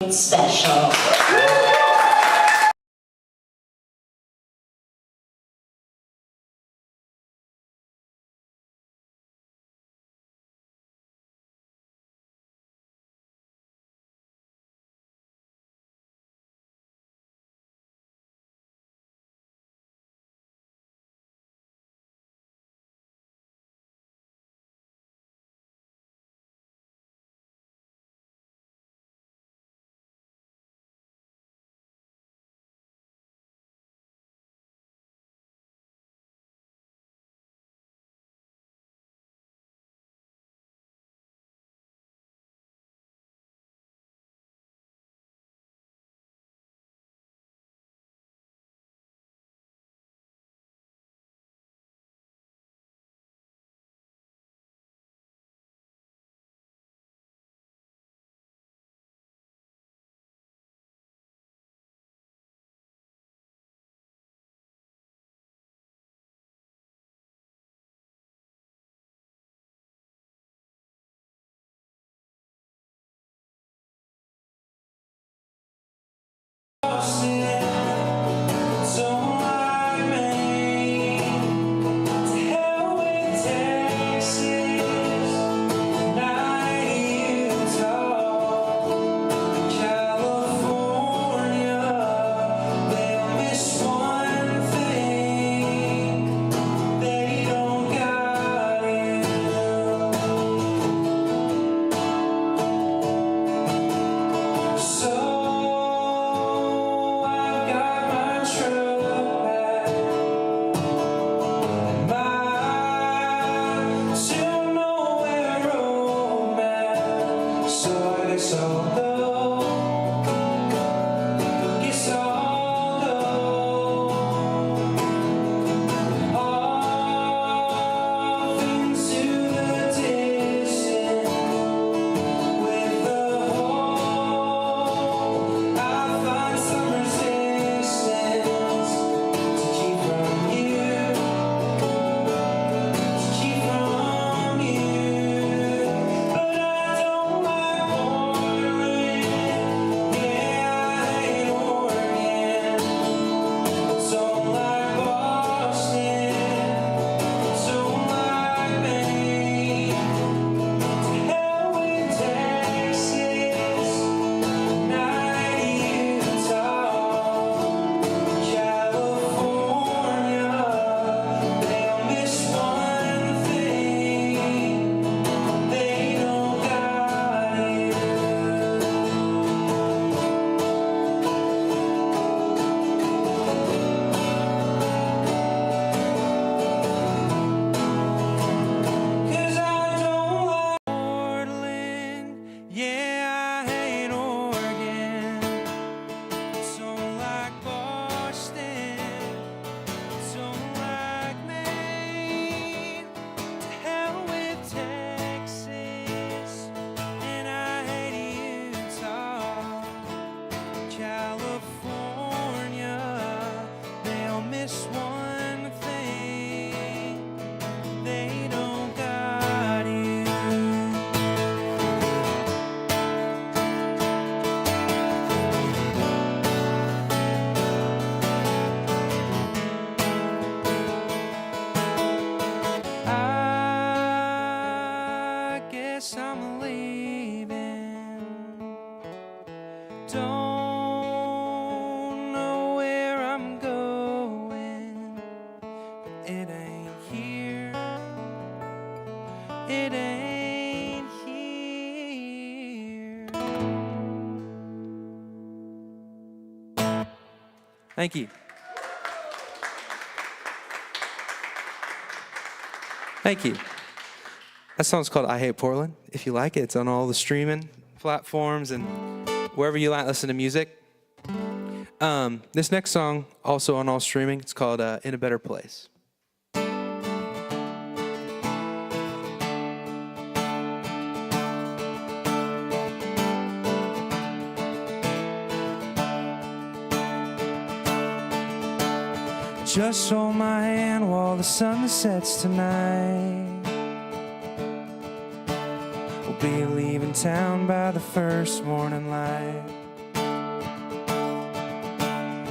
Special. I'm leaving. Don't know where I'm going. It ain't here. It ain't here. Thank you. Thank you. That song's called I Hate Portland. If you like it, it's on all the streaming platforms and wherever you listen to music. This next song, also on all streaming, it's called In a Better Place. Just hold my hand while the sun sets tonight. We'll be leaving town by the first morning light.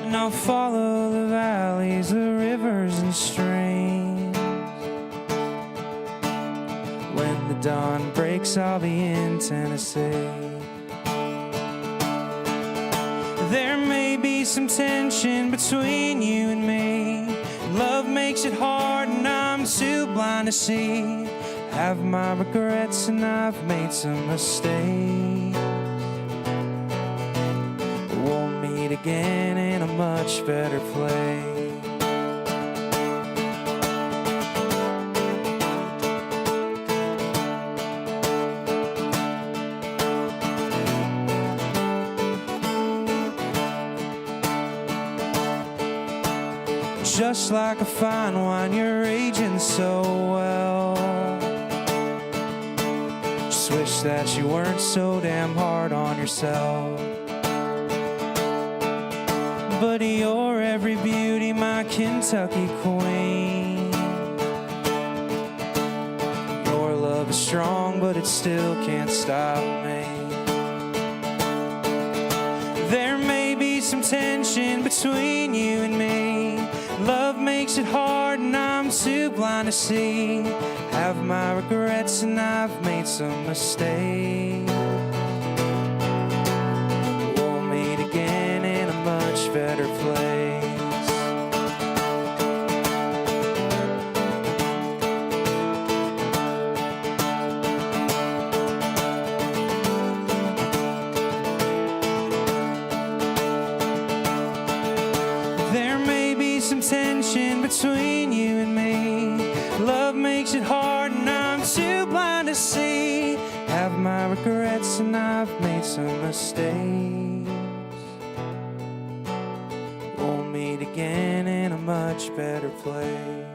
and I'll follow the valleys, the rivers and streams. When the dawn breaks, I'll be in Tennessee. There may be some tension between you and me. Love makes it hard and I'm too blind to see. Have my regrets and I've made some mistakes. We'll meet again in a much better place. Just like a fine wine, you're aging so well. Just wish that you weren't so damn hard on yourself. But you're every beauty, my Kentucky queen. Your love is strong, but it still can't stop me. There may be some tension between you and me. Love makes it hard and I'm too blind to see. Have my regrets and I've made some mistakes. We'll meet again in a much better place. There may be some tension between you and me. Love makes it hard and I'm too blind to see. Have my regrets and I've made some mistakes. We'll meet again in a much better place.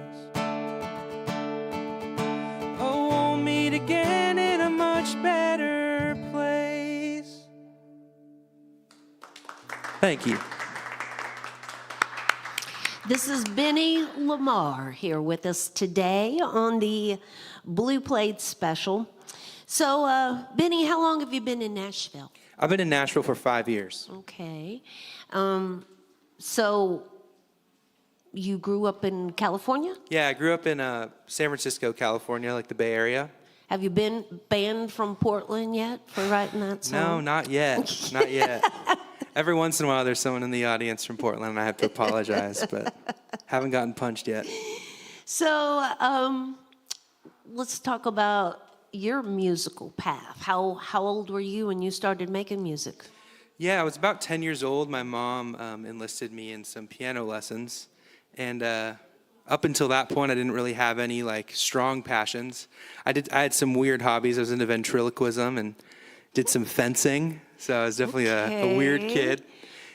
Oh, we'll meet again in a much better place. Thank you. This is Benny Lamar here with us today on the Blue Plate special. So, Benny, how long have you been in Nashville? I've been in Nashville for 5 years. Okay. So, you grew up in California? Yeah, I grew up in San Francisco, California, like the Bay Area. Have you been banned from Portland yet for writing that song? No, not yet. Not yet. Every once in a while, there's someone in the audience from Portland, and I have to apologize, but haven't gotten punched yet. So, let's talk about your musical path. How old were you when you started making music? Yeah, I was about 10 years old. My mom enlisted me in some piano lessons, and up until that point, I didn't really have any like strong passions. I had some weird hobbies. I was into ventriloquism and did some fencing. So I was definitely a weird kid.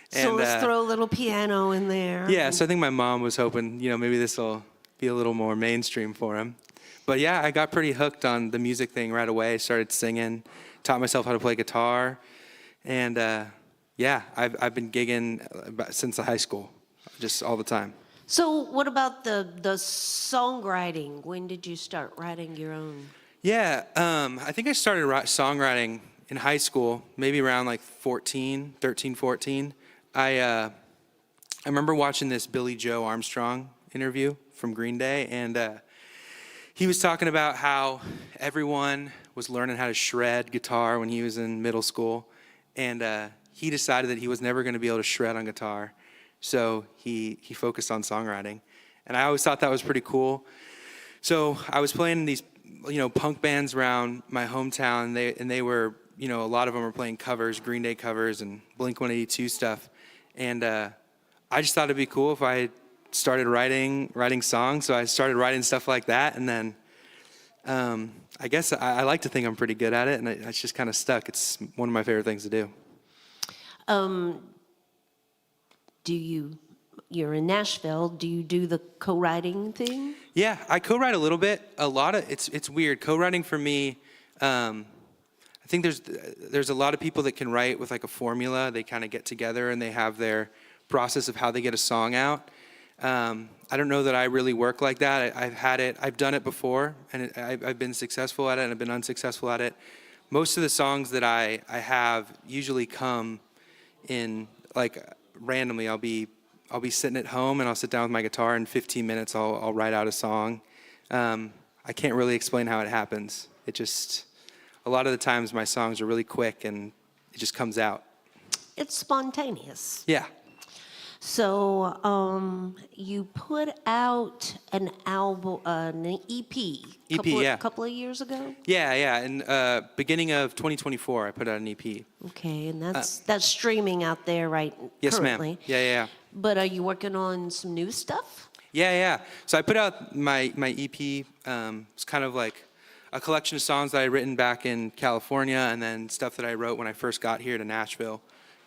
So let's throw a little piano in there. Yeah, so I think my mom was hoping, maybe this will be a little more mainstream for him. But yeah, I got pretty hooked on the music thing right away. I started singing, taught myself how to play guitar. And yeah, I've been gigging since high school, just all the time. So what about the songwriting? When did you start writing your own? Yeah, I think I started songwriting in high school, maybe around like 13, 14. I remember watching this Billy Joe Armstrong interview from Green Day, and he was talking about how everyone was learning how to shred guitar when he was in middle school, and he decided that he was never going to be able to shred on guitar, so he focused on songwriting, and I always thought that was pretty cool. So I was playing in these punk bands around my hometown, and they were, a lot of them were playing covers, Green Day covers and Blink-182 stuff. And I just thought it'd be cool if I started writing songs. So I started writing stuff like that. And then I guess I like to think I'm pretty good at it. And it's just kind of stuck. It's one of my favorite things to do. You're in Nashville. Do you do the co-writing thing? Yeah, I co-write a little bit. A lot of it's weird. Co-writing for me, I think there's a lot of people that can write with like a formula. They kind of get together and they have their process of how they get a song out. I don't know that I really work like that. I've done it before, and I've been successful at it, and I've been unsuccessful at it. Most of the songs that I have usually come in like randomly. I'll be I'll be sitting at home and I'll sit down with my guitar. In 15 minutes, I'll write out a song. I can't really explain how it happens. It just, a lot of the times my songs are really quick and it just comes out. It's spontaneous. Yeah. So you put out an album, an EP. Yeah. A couple of years ago. Yeah. In beginning of 2024, I put out an EP. Okay, and that's streaming out there Yes, currently. ma'am. Yeah. But are you working on some new stuff? Yeah. So I put out my EP. It's kind of like a collection of songs that I'd written back in California, and then stuff that I wrote when I first got here to Nashville.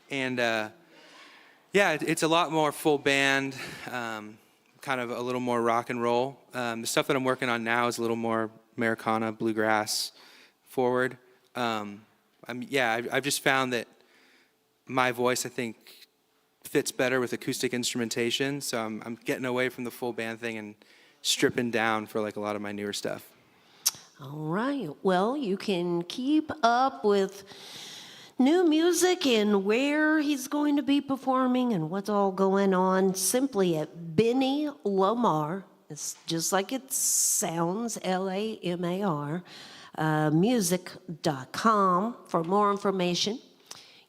And yeah, it's a lot more full band, kind of a little more rock and roll. The stuff that I'm working on now is a little more Americana, bluegrass forward. I've just found that my voice, I think, fits better with acoustic instrumentation. So I'm getting away from the full band thing and stripping down for like a lot of my newer stuff. All right. Well, you can keep up with new music and where he's going to be performing and what's all going on simply at Benny Lamar. It's just like it sounds, Lamar, music.com for more information.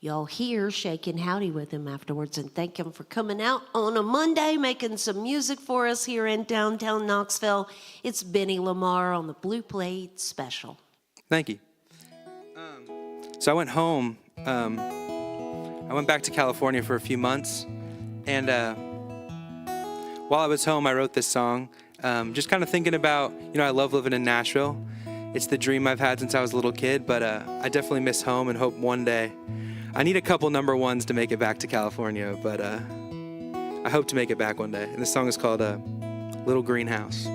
Y'all here shaking howdy with him afterwards and thank him for coming out on a Monday, making some music for us here in downtown Knoxville. It's Benny Lamar on the Blue Plate Special. Thank you. So I went home. I went back to California for a few months, and while I was home, I wrote this song. Just kind of thinking about, I love living in Nashville. It's the dream I've had since I was a little kid, but I definitely miss home and hope one day. I need a couple number ones to make it back to California, but I hope to make it back one day. And this song is called Little Greenhouse.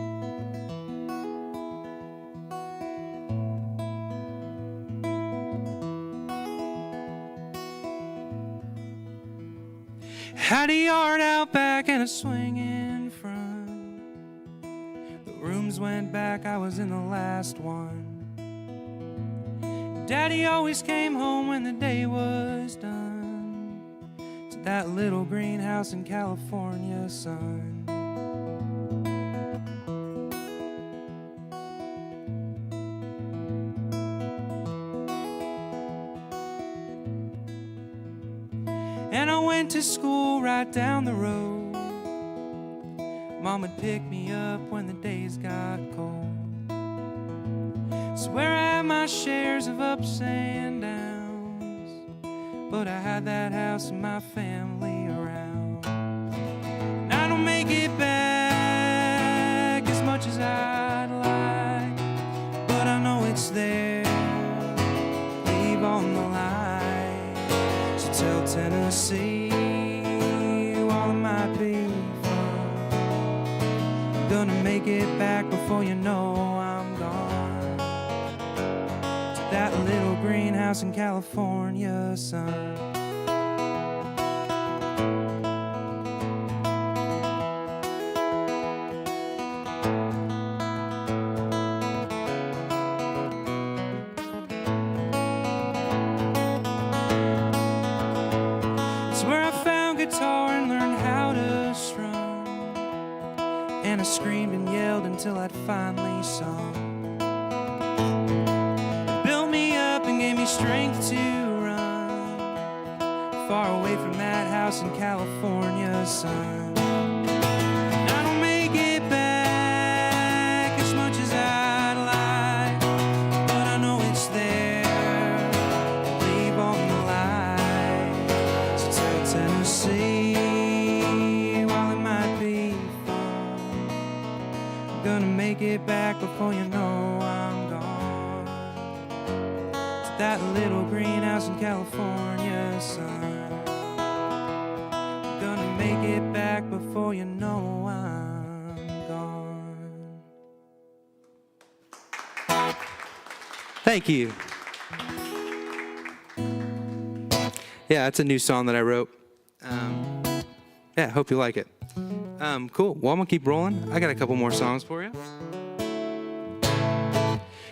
Had a yard out back and a swing in front. The rooms went back, I was in the last one. Daddy always came home when the day was done, to that little greenhouse in California, son. And I went to school right down the road. Mom would pick me up when the days got cold. Swear I had my shares of ups and downs, but I had that house and my family around. And I don't make it back as much as I'd like, but I know it's there, leave on the line. So tell Tennessee, while it might be fun, I'm gonna make it back before you know I'm gone, to that little greenhouse in California, son. And I screamed and yelled until I'd finally sung. It built me up and gave me strength to run far away from that house in California, son. And I don't make it back as much as I'd like, but I know it's there, leave on the line. So tell Tennessee, gonna make it back before you know I'm gone, to that little greenhouse in California, son. Gonna make it back before you know I'm gone. Thank you. Yeah, it's a new song that I wrote. Yeah, hope you like it. Cool. Well, I'm gonna keep rolling. I got a couple more songs for you.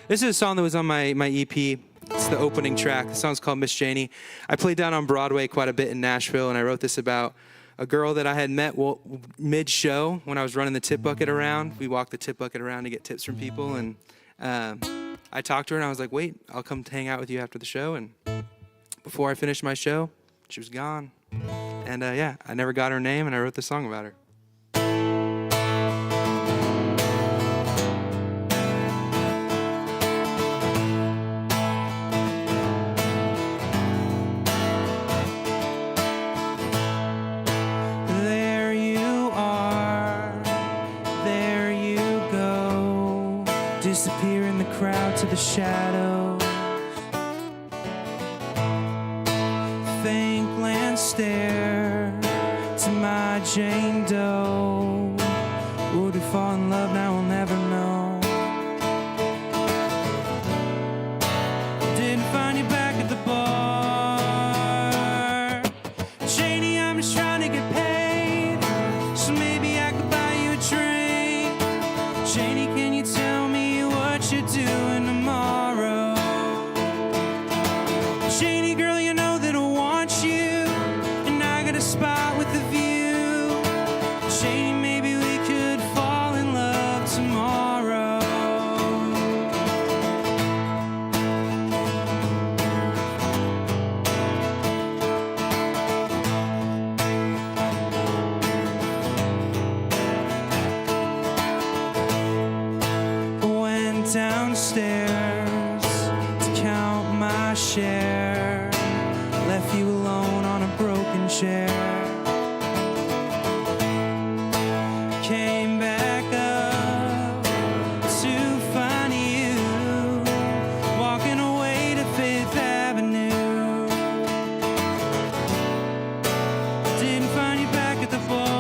This is a song that was on my EP. It's the opening track. The song's called Miss Janie. I played down on Broadway quite a bit in Nashville, and I wrote this about a girl that I had met mid-show when I was running the tip bucket around. We walked the tip bucket around to get tips from people, and I talked to her, and I was like, wait, I'll come hang out with you after the show. And before I finished my show, she was gone. And yeah, I never got her name, and I wrote this song about her. Disappear in the crowd to the shadows. Faint glance stare to my Jane Doe. Would we fall in love? Now we'll never know. Didn't find you back at the bar. Janie, I'm just trying to get paid, so maybe I could buy you a drink. Janie, can you tell me what you're doing tomorrow? Janie, girl, you know that I want you, and I got a spot with a view. Janie, maybe we could fall in love tomorrow. Went downstairs to count my share, left you alone on a broken chair. Came back up to find you, walking away to Fifth Avenue. Didn't find you back at the bar.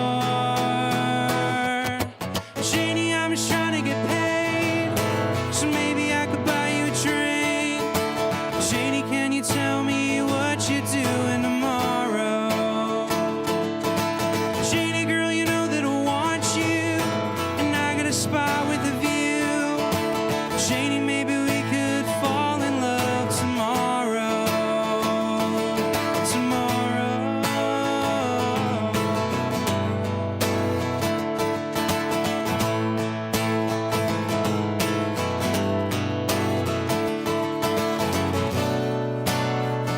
Janie, I'm just trying to get paid, so maybe I could buy you a drink. Janie, can you tell me what you're doing tomorrow? Janie, girl, you know that I want you, and I got a spot with a view. Janie, maybe we could fall in love tomorrow. Tomorrow.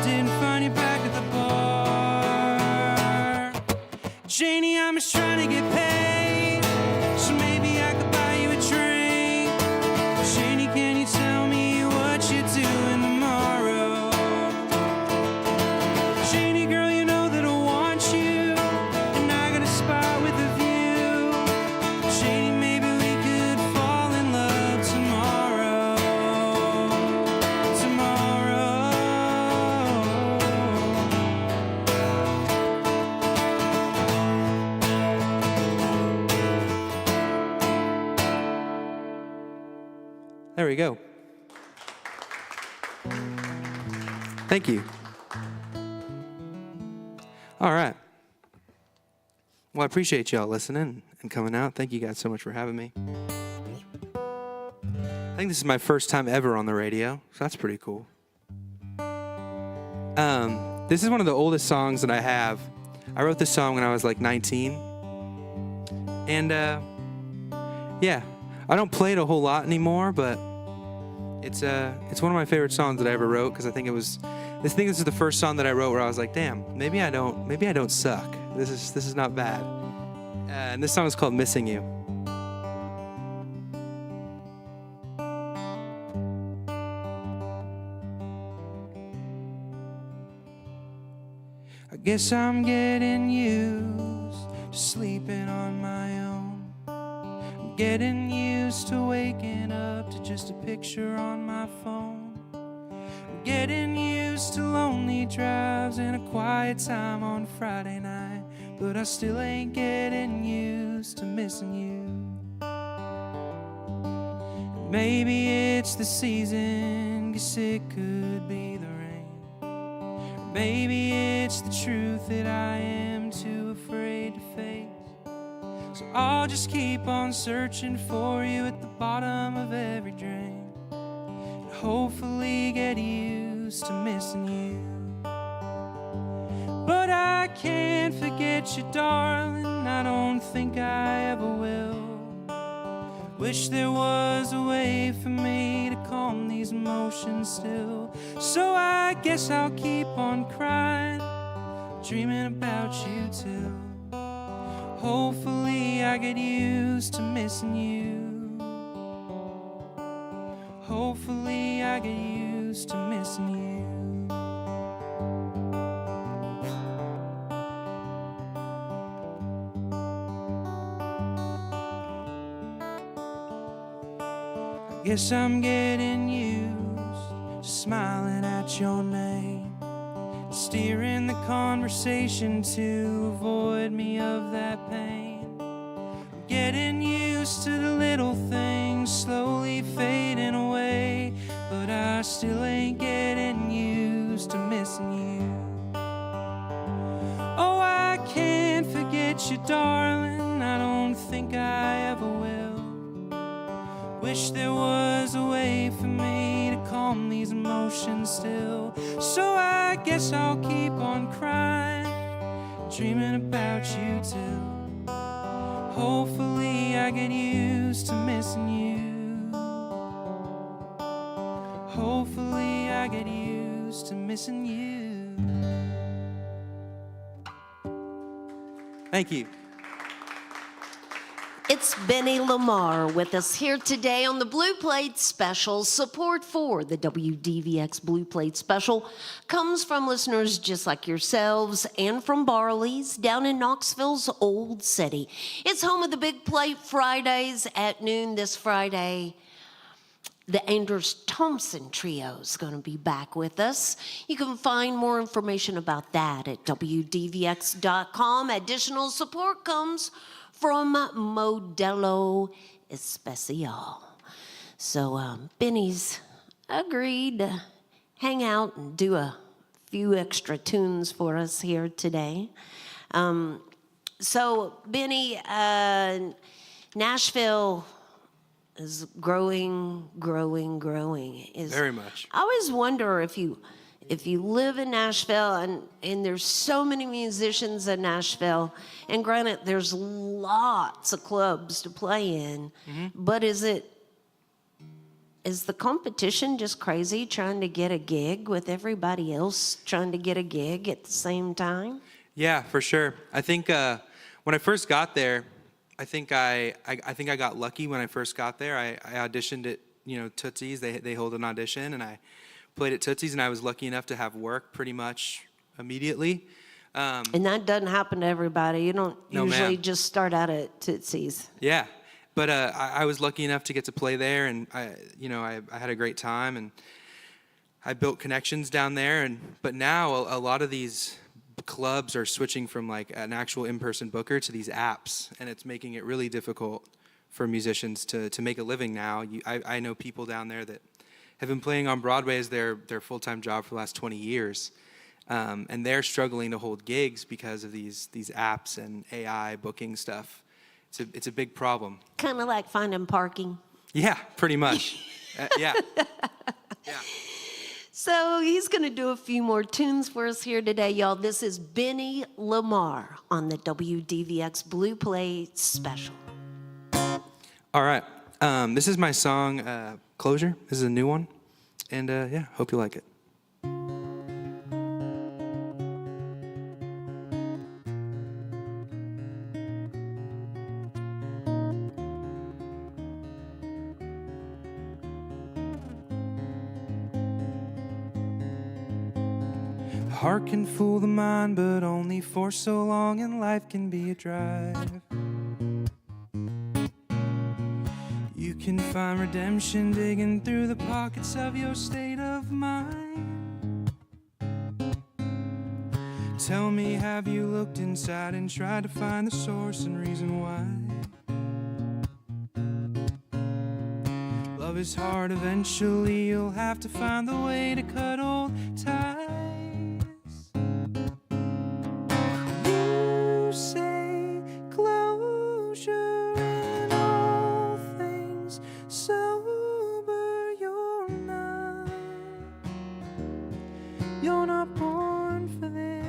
Didn't find you back at the bar. Janie, I'm just trying to get paid, so maybe I could buy you a drink. Janie, can you tell me what you're doing tomorrow? Janie, girl, you know that I want you, and I got a spot with a view. Janie, maybe we could fall in love tomorrow. Tomorrow. There we go. Thank you. All right. Well, I appreciate y'all listening and coming out. Thank you guys so much for having me. I think this is my first time ever on the radio, so that's pretty cool. This is one of the oldest songs that I have. I wrote this song when I was like 19. And yeah, I don't play it a whole lot anymore, but it's one of my favorite songs that I ever wrote, because I think this is the first song that I wrote where I was like, damn, maybe I don't suck. This is not bad. And this song is called Missing You. I guess I'm getting used to sleeping on my own. I'm getting used to waking up to just a picture on my phone. I'm getting used to lonely drives and a quiet time on Friday night, but I still ain't getting used to missing you. Maybe it's the season, guess it could be the rain. Or maybe it's the truth that I am too afraid to face. So I'll just keep on searching for you at the bottom of every drain, and hopefully get used to missing you. But I I can't forget you, darling, I don't think I ever will. Wish there was a way for me to calm these emotions still. So I guess I'll keep on crying, dreaming about you too. Hopefully I get used to missing you. Hopefully I get used to missing you. I guess I'm getting used to smiling at your name, steering the conversation to avoid me of that pain. I'm getting used to the little things slowly fading away, but I still ain't getting used to missing you. Oh, I can't forget you, darling, I don't think I ever will. Wish there was a way for me to calm these emotions still. So I guess I'll keep on crying, dreaming about you too. Hopefully I get used to missing you. Hopefully I get used to missing you. Thank you. It's Benny Lamar with us here today on the Blue Plate Special. Support for the WDVX Blue Plate Special comes from listeners just like yourselves and from Barley's down in Knoxville's Old City. It's home of the Big Plate Fridays at noon this Friday. The Anders Thompson Trio is going to be back with us. You can find more information about that at WDVX.com. Additional support comes from Modelo Especial. So Benny's agreed to hang out and do a few extra tunes for us here today. So Benny, Nashville is growing. Very much. I always wonder if you live in Nashville and there's so many musicians in Nashville, and granted there's lots of clubs to play in, but is the competition just crazy trying to get a gig with everybody else trying to get a gig at the same time? Yeah, for sure. I think when I first got there, I think I got lucky when I first got there. I auditioned at Tootsie's. They hold an audition, and I played at Tootsie's, and I was lucky enough to have work pretty much immediately. And that doesn't happen to everybody. You don't usually just start out at Tootsie's. Yeah, but I was lucky enough to get to play there, and I had a great time, and I built connections down there. But now a lot of these clubs are switching from like an actual in-person booker to these apps, and it's making it really difficult for musicians to make a living now. I know people down there that have been playing on Broadway as their full-time job for the last 20 years, and they're struggling to hold gigs because of these apps and AI booking stuff. It's a big problem. Kind of like finding parking. Yeah, pretty much. Yeah. So he's going to do a few more tunes for us here today, y'all. This is Benny Lamar on the WDVX Blue Plate Special. All right. This is my song, Closure. This is a new one. And hope you like it. Heart can fool the mind, but only for so long, and life can be a drive. You can find redemption digging through the pockets of your state of mind. Tell me, have you looked inside and tried to find the source and reason why? Love is hard, eventually you'll have to find the way to cut old ties. You say closure in all things, sober you're not. You're not born for this.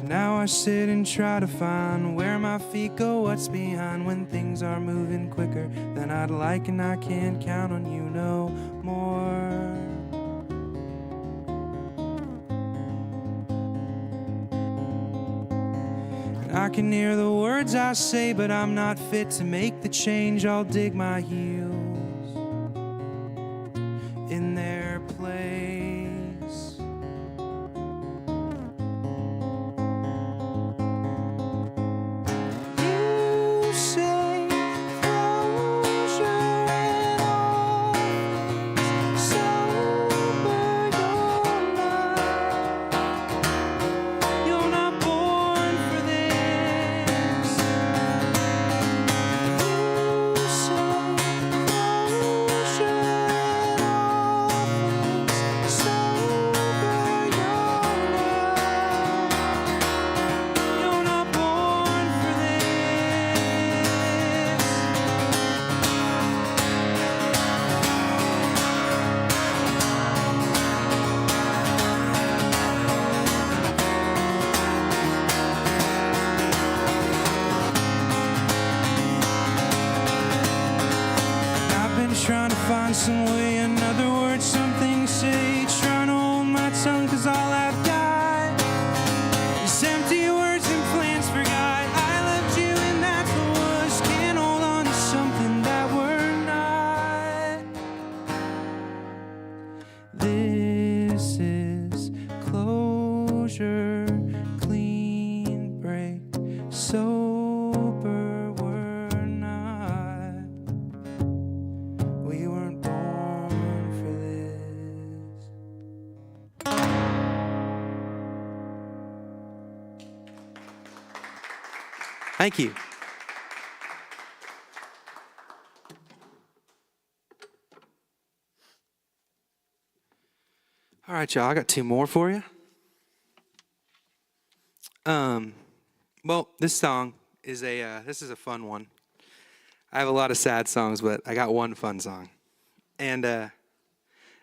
Now I sit and try to find where my feet go, what's behind when things are moving quicker than I'd like, and I can't count on you no more. And I can hear the words I say, but I'm not fit to make the change. I'll dig my heels in their place. You say closure and all things sober your mind. You're not born for this. You say closure and all things sober your mind. You're not born for this. I've been trying to find some way, another word, something to say, trying to hold my tongue, 'cause all I've got is empty words and plans forgot. I loved you and that's what was. Can't hold on to something that we're not. This is closure, clean break, sober we're not. We weren't born for this. Thank you. All right, y'all. I got two more for you. Well, this song is this is a fun one. I have a lot of sad songs, but I got one fun song. And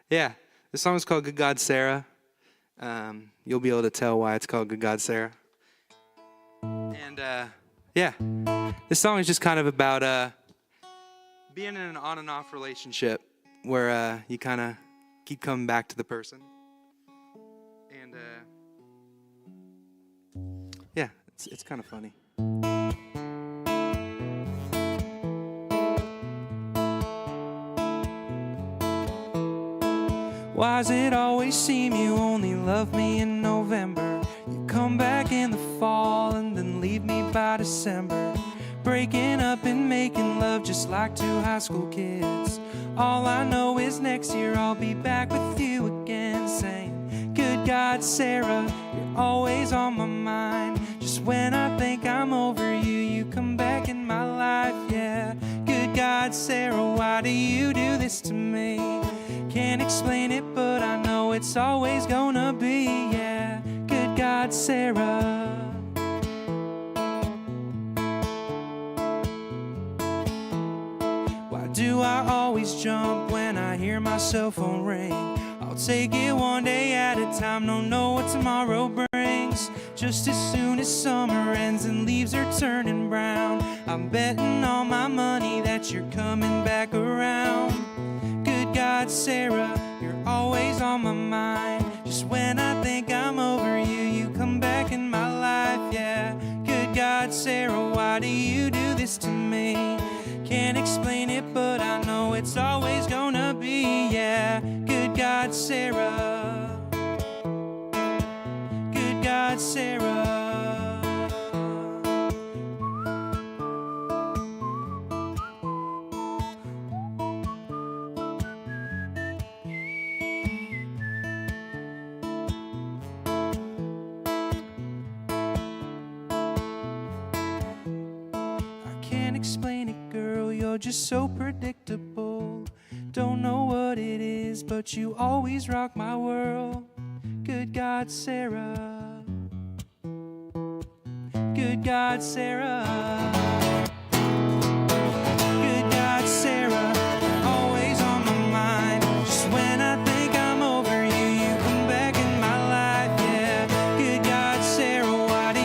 yeah, this song is called Good God Sarah. You'll be able to tell why it's called Good God Sarah. And yeah, this song is just kind of about being in an on and off relationship where you kind of keep coming back to the person. And yeah, it's kind of funny. Why's it always seem you only love me in November? You come back in the fall and then leave me by December. Breaking up and making love just like two high school kids. All I know is next year I'll be back with you again, saying, good God, Sarah, you're always on my mind. Just when I think I'm over you, you come back in my life, yeah. Good God, Sarah, why do you do this to me? Can't explain it, but I know it's always gonna be, yeah. Good God, Sarah. Why do I always jump when I hear my cell phone ring? I'll take it one day at a time, don't know what tomorrow brings. Just as soon as summer ends and leaves are turning brown, I'm betting all my money that you're coming back around. Good God, Sarah, you're always on my mind. Just when I think I'm over you, you come back in my life, yeah. Good God, Sarah, why do you do this to me? Can't explain it, but I know it's always gonna be, yeah. Good God, Sarah. Good God, Sarah. Can't explain it, girl, you're just so predictable. Don't know what it is, but you always rock my world. Good God, Sarah. Good God, Sarah. Good God, Sarah, always on my mind. Just when I think I'm over you, you come back in my life, yeah. Good God, Sarah, why do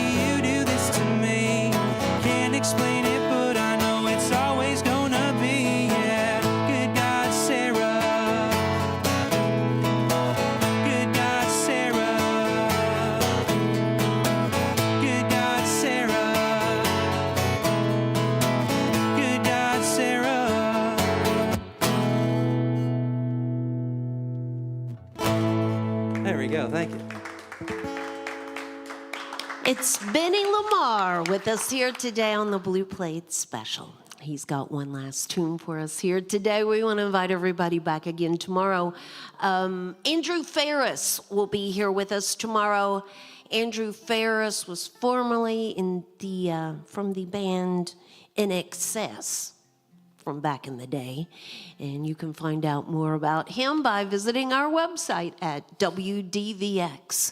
There we go. Thank you. It's Benny Lamar with us here today on the Blue Plate Special. He's got one last tune for us here today. We want to invite everybody back again tomorrow. Andrew Ferris will be here with us tomorrow. Andrew Ferris was formerly from the band In Excess from back in the day. And you can find out more about him by visiting our website at WDVX.com.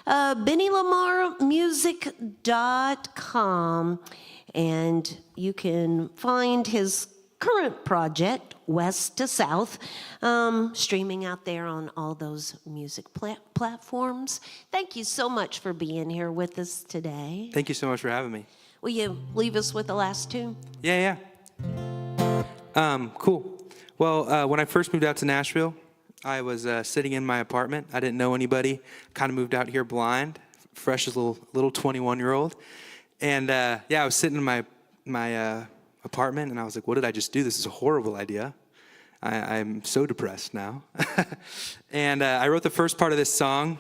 BennyLamarMusic.com. And you can find his current project, West to South, streaming out there on all those music platforms. Thank you so much for being here with us today. Thank you so much for having me. Will you leave us with the last tune? Yeah. Cool. Well, when I first moved out to Nashville, I was sitting in my apartment. I didn't know anybody. Kind of moved out here blind, fresh as a little 21-year-old. And I was sitting in my apartment, and I was like, what did I just do? This is a horrible idea. I'm so depressed now. And I wrote the first part of this song,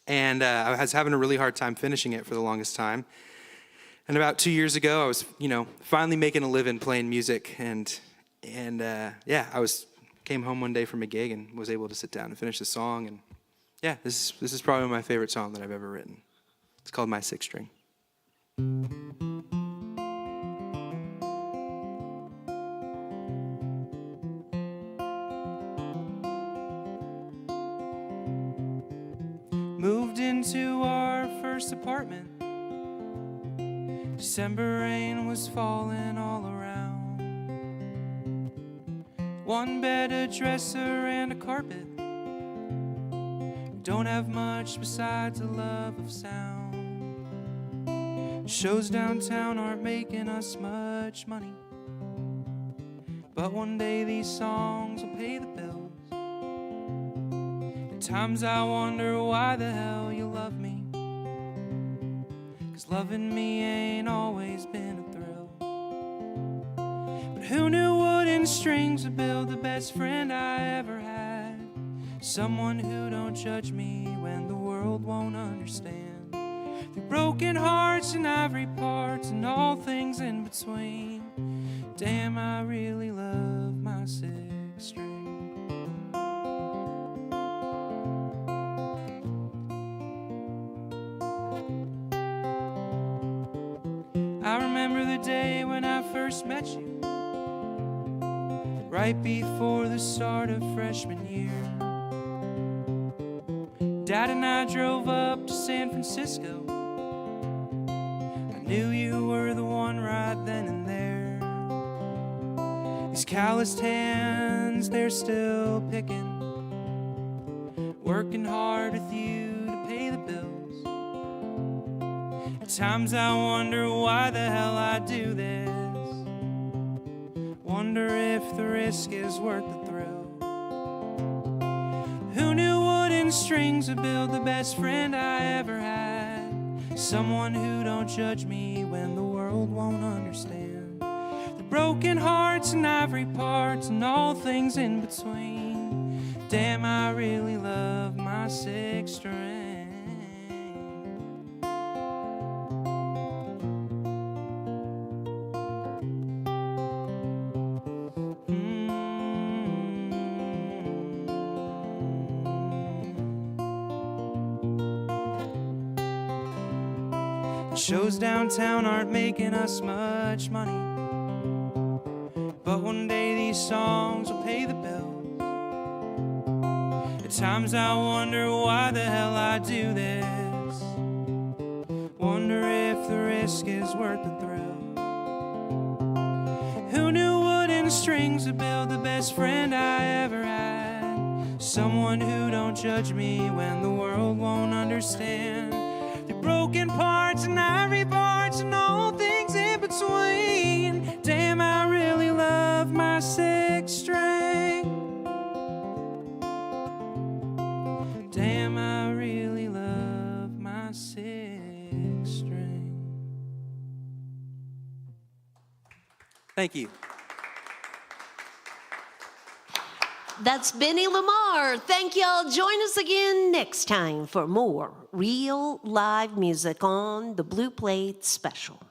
and I was having a really hard time finishing it for the longest time. And about 2 years ago, I was, finally making a living playing music, and came home one day from a gig and was able to sit down and finish the song. And this is probably my favorite song that I've ever written. It's called My Sixth String. Moved into our first apartment. December rain was falling all around. One bed, a dresser, and a carpet. We don't have much besides a love of sound. Shows downtown aren't making us much money, but one day these songs will pay the bills. At times I wonder why the hell you love me, 'cause loving me ain't always been a thrill. But who knew wooden strings would build the best friend I ever had? Someone who don't judge me when the world won't understand. Through broken hearts and ivory parts and all things in between. Damn, I really love my sixth string. I remember the day when I first met you, right before the start of freshman year. Dad and I drove up to San Francisco. I knew you were the one right then and there. These calloused hands, they're still picking, working hard with you to pay the bills. At times I wonder why the hell I do this. Wonder if the risk is worth the thrill. Who knew wooden strings would build the best friend I ever had? Someone who don't judge me when the world won't understand. The broken hearts and ivory parts and all things in between. Damn, I really love my sixth string. Shows downtown aren't making us much money, but one day these songs will pay the bills. At times I wonder why the hell I do this. Wonder if the risk is worth the thrill. Who knew wooden strings would build the best friend I ever had? Someone who don't judge me when the world won't understand. The broken parts and ivory parts and all things in between. Damn, I really love my sixth string. Damn, I really love my sixth string. Thank you. That's Benny Lamar. Thank y'all. Join us again next time for more real live music on the Blue Plate Special.